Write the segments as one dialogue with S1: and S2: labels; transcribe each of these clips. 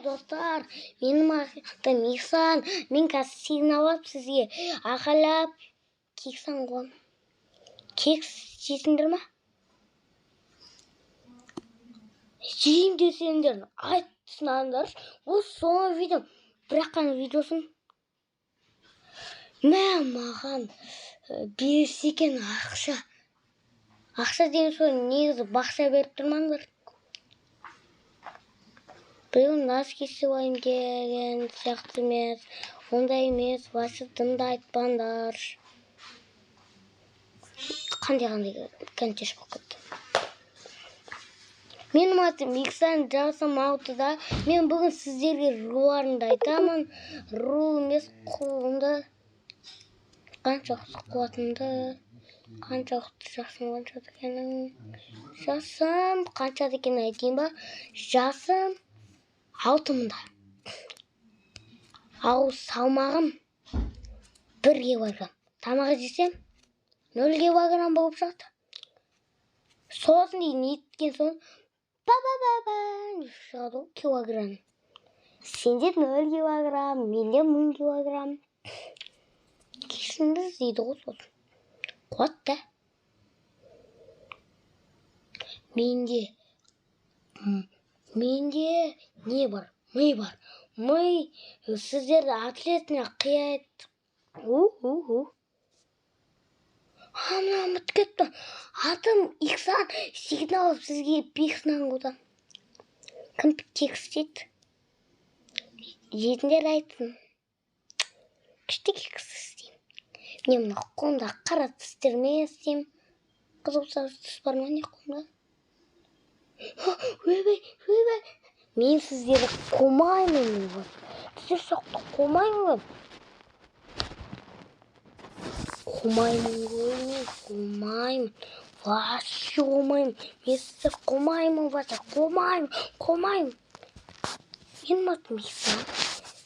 S1: достар, менің атым Ихсан. Мен қазір сигнал алып сізге ақалап кексан ғой. Кекс жейсіңдер ма? Жейм десеңдер, айтсаңдар. Бұл соңғы видео. Бірақ қана видеосын. Маған берсе екен ақша. Ақша деген соң негізі бақша беріп тұрмаңдар. Біреу носки сыйлайын деген сияқты емес. Ондай емес, вообще дымды айтпаңдар. Қандай контеш болып кетті. Менің атым Ихсан, жасым 6-да. Мен бүгін сіздерге руларымды айтамын. Ру емес құлымды. Қаншақты қуатымды. Қаншақты жасым қаншады екенін. Жасым қаншады екенін айтайын ба? Жасым 6-мында. Ал салмағым 1 килограмм. Тамақ жесем 0 килограмм болып шықты. Сосын неткен соң шығады килограмм. Сенде 0 килограмм, менде 1000 килограмм. Кесінді іздейді ғой сосын. Қуатты. Менде не бар? Ми бар. Ми сіздерді атлетіне қияйды. Ана ұмыт кетті. Атым Ихсан, сигнал сізге Бихсан қодан. Кім кекс дейді? Жетіндер айтсын. Күшті кекс істейм. Мен мына қолымда қара тістермен істейм. Қызылса түс бар ма не қолымда? Өйбай. Мен сіздерді қомаймын. Сіздер соқты қомаймын. Қомаймын. Вообще қомаймын. Мен сіздер қомаймын. Қомаймын. Мен атым Ихсан.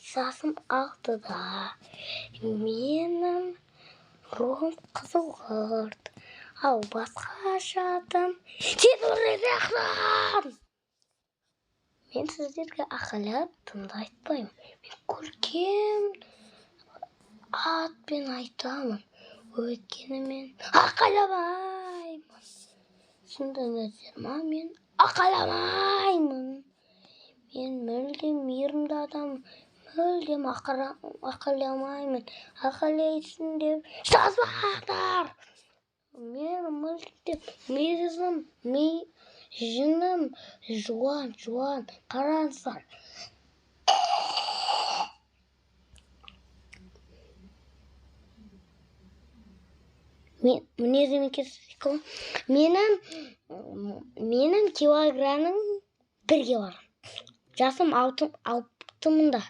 S1: Жасым 6-да. Менің руым қызылғырт. Ал басқа атым Ихсан. Мен сіздерге ақылап дымды айтпаймын. Мен көркем атпен айтамын. Өйткені мен ақаламаймын. Түсіндіңіздер ма? Мен ақаламаймын. Мен мүлдем мейірімді адаммын. Мүлдем ақаламаймын. Ақалайсың деп жазбаңдар. Мен мүлдем мейірім, жыным жуан. Қараңыздар. Мінезім екенсіз. Менің килограммым 1 килограмм. Жасым 6-мында.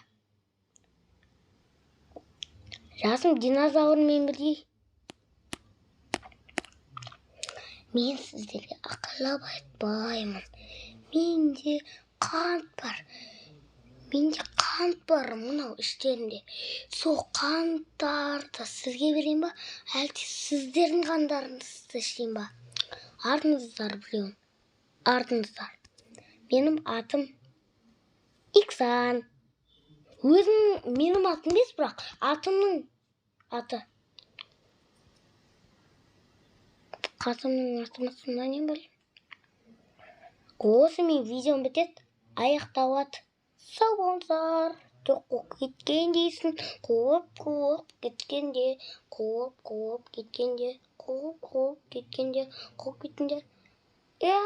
S1: Жасым динозаврмен бірдей. Мен сіздерге ақылап айтпаймын. Менде қант бар мынау іштерінде. Сол қанттарды сізге берейін ба? Әлде сіздердің қандарыңызды ішейін ба? Артыңыздар біреуін. Менің атым Ихсан. Менің атым емес, бірақ атымның аты. Қатымның атымысында не білем. Осымен видеом бітеді. Аяқталады. Сау болыңыздар. Қуып кеткен дейсің. Қуып кеткенде. Ес.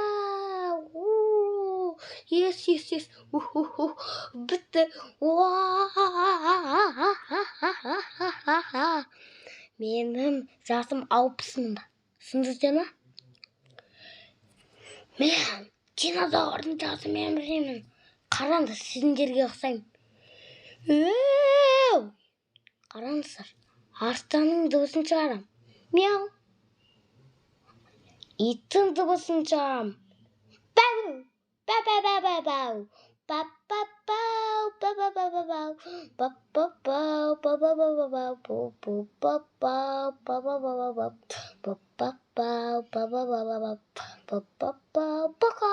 S1: Бітті. Менің жасым 60-мында. Түсіндіңіздер ма? Мен динозаврдың жасымен біремін. Қараңыздар, сіздерге ұқсаймын. Қараңыздар, арыстанның дыбысын шығарам. Мяу. Иттің дыбысын шығарам. Бау. Пока.